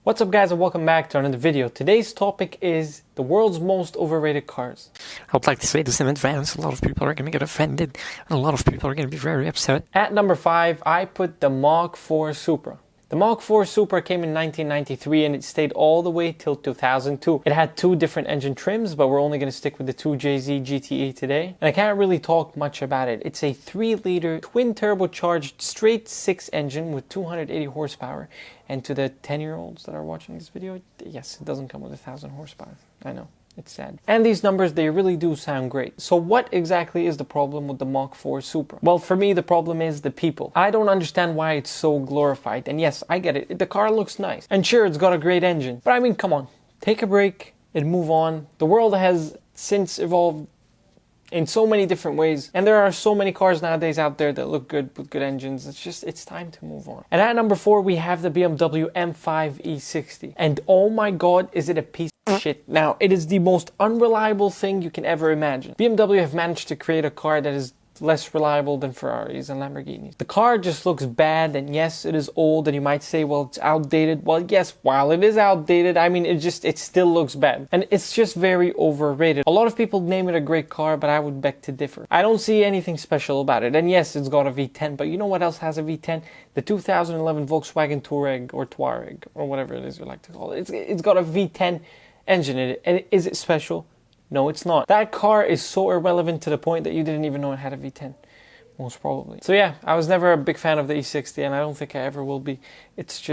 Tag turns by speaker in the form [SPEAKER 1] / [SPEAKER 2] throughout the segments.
[SPEAKER 1] What's up guys and welcome back to another video. Today's topic is the world's most overrated cars.
[SPEAKER 2] I would like to say this in advance, a lot of people are going to get offended, and a lot of people are going to be very upset.
[SPEAKER 1] At number 5, I put the Mach 4 Supra. The Mach 4 Supra came in 1993 and it stayed all the way till 2002. It had two different engine trims, but we're only going to stick with the 2JZ GTE today. And I can't really talk much about it. It's a 3-liter twin turbocharged straight 6 engine with 280 horsepower. And to the 10-year-olds that are watching this video, yes, it doesn't come with 1,000 horsepower. I know. It's sad. And these numbers, they really do sound great. So what exactly is the problem with the Mach 4 Supra? Well, for me, the problem is the people. I don't understand why it's so glorified. And yes, I get it. The car looks nice. And sure, it's got a great engine. But I mean, come on. Take a break and move on. The world has since evolved in so many different ways. And there are so many cars nowadays out there that look good with good engines. It's time to move on. And at number 4, we have the BMW M5 E60. And oh my God, is it a piece of shit. Now, it is the most unreliable thing you can ever imagine. BMW have managed to create a car that is less reliable than Ferraris and Lamborghinis. The car just looks bad, and yes, it is old, and you might say, well, it's outdated. Well, yes, while it is outdated, I mean, it still looks bad. And it's just very overrated. A lot of people name it a great car, but I would beg to differ. I don't see anything special about it. And yes, it's got a V10, but you know what else has a V10? The 2011 Volkswagen Touareg, or whatever it is you like to call it. It's got a V10 engine in it. And is it special? No, it's not. That car is so irrelevant to the point that you didn't even know it had a V10. Most probably. So yeah, I was never a big fan of the E60 and I don't think I ever will be. It's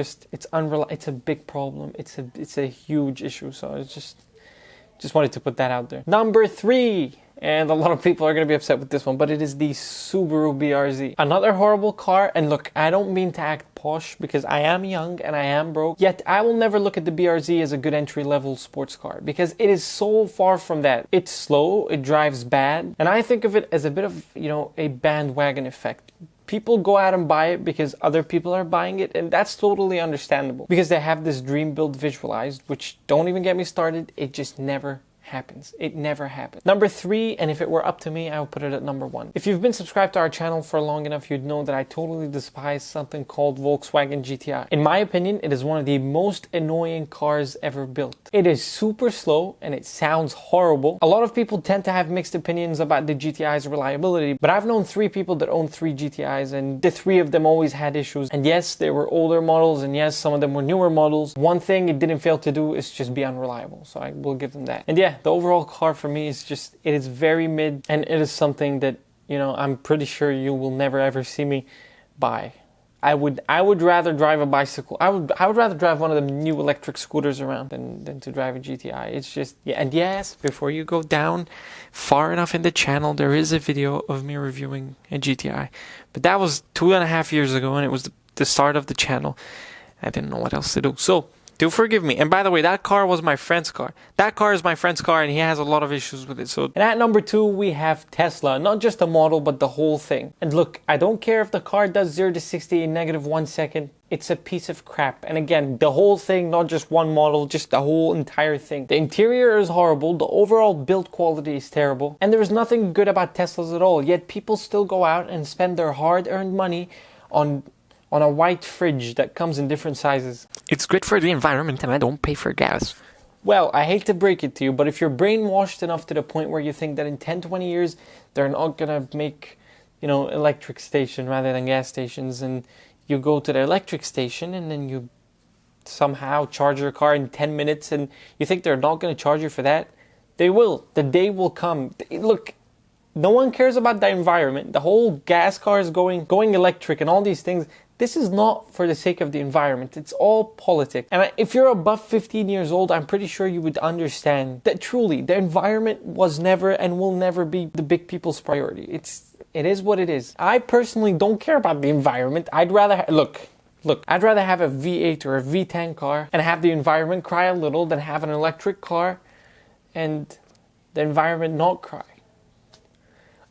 [SPEAKER 1] unreliable. It's a big problem. It's a huge issue. So it's just wanted to put that out there. Number 3. And a lot of people are going to be upset with this one, but it is the Subaru Brz. Another horrible car, and look, I don't mean to act posh because I am young and I am broke, yet I will never look at the Brz as a good entry-level sports car because it is so far from that. It's slow, it drives bad, and I think of it as a bit of, a bandwagon effect. People go out and buy it because other people are buying it, and that's totally understandable because they have this dream build visualized, which, don't even get me started, it just never happens. It never happens. Number 3, and if it were up to me, I would put it at number 1. If you've been subscribed to our channel for long enough, you'd know that I totally despise something called Volkswagen Gti. In my opinion, it is one of the most annoying cars ever built. It is super slow and it sounds horrible. A lot of people tend to have mixed opinions about the GTI's reliability, but I've known 3 people that own 3 GTIs and the 3 of them always had issues. And yes, they were older models, and yes, some of them were newer models. One thing it didn't fail to do is just be unreliable, so I will give them that. And yeah, the overall car for me is it is very mid, and it is something that, I'm pretty sure you will never ever see me buy. I would rather drive a bicycle. I would rather drive one of the new electric scooters around than to drive a GTI. It's just, yeah. And yes, before you go down far enough in the channel, there is a video of me reviewing a GTI. But that was 2.5 years ago, and it was the start of the channel. I didn't know what else to do. So, do forgive me. And by the way, that car was my friend's car. That car is my friend's car, and he has a lot of issues with it. So, and at number 2, we have Tesla. Not just the model, but the whole thing. And look, I don't care if the car does 0 to 60 in -1 second. It's a piece of crap. And again, the whole thing, not just one model, just the whole entire thing. The interior is horrible. The overall build quality is terrible. And there is nothing good about Teslas at all. Yet people still go out and spend their hard-earned money on a white fridge that comes in different sizes.
[SPEAKER 2] It's good for the environment and I don't pay for gas.
[SPEAKER 1] Well, I hate to break it to you, but if you're brainwashed enough to the point where you think that in 10, 20 years, they're not going to make, electric station rather than gas stations, and you go to the electric station and then you somehow charge your car in 10 minutes and you think they're not going to charge you for that, they will. The day will come. Look, no one cares about the environment. The whole gas cars going electric and all these things, this is not for the sake of the environment. It's all politics. And if you're above 15 years old, I'm pretty sure you would understand that truly the environment was never and will never be the big people's priority. It is what it is. I personally don't care about the environment. I'd rather I'd rather have a V8 or a V10 car and have the environment cry a little than have an electric car and the environment not cry.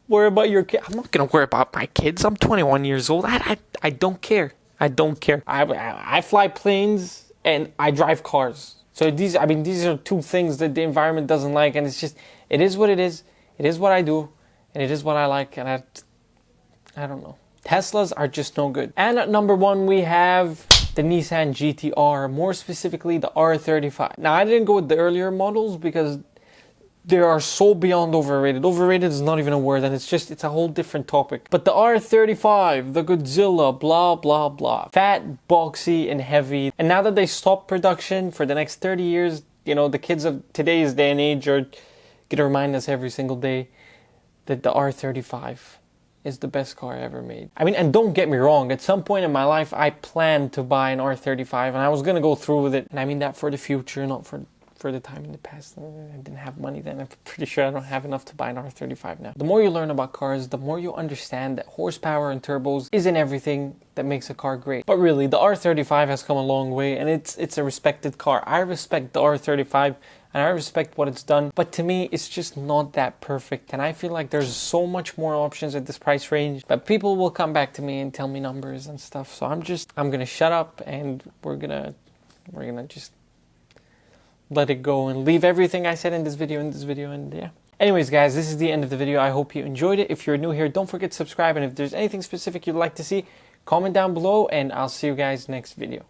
[SPEAKER 1] Worry about your kids.
[SPEAKER 2] I'm not going to worry about my kids. I'm 21 years old. I don't care. I don't care.
[SPEAKER 1] I fly planes and I drive cars. So these are 2 things that the environment doesn't like, and it is what it is. It is what I do, and it is what I like, and I don't know. Teslas are just no good. And at number 1, we have the Nissan GTR, more specifically the R35. Now, I didn't go with the earlier models because they are so beyond overrated. Overrated is not even a word, and it's a whole different topic. But the R35, the Godzilla, blah, blah, blah. Fat, boxy, and heavy. And now that they stopped production for the next 30 years, you know, the kids of today's day and age are going to remind us every single day that the R35 is the best car ever made. I mean, and don't get me wrong, at some point in my life, I planned to buy an R35, and I was going to go through with it. And I mean that for the future, not for the time in the past. I didn't have money then. I'm pretty sure I don't have enough to buy an R35 now. The more you learn about cars, the more you understand that horsepower and turbos isn't everything that makes a car great. But really, the R35 has come a long way, and it's a respected car. I respect the R35, and I respect what it's done, but to me, it's just not that perfect, and I feel like there's so much more options at this price range, but people will come back to me and tell me numbers and stuff, so I'm gonna shut up, and we're gonna just let it go and leave everything I said in this video, and yeah. Anyways, guys, this is the end of the video. I hope you enjoyed it. If you're new here, don't forget to subscribe, and if there's anything specific you'd like to see, comment down below, and I'll see you guys next video.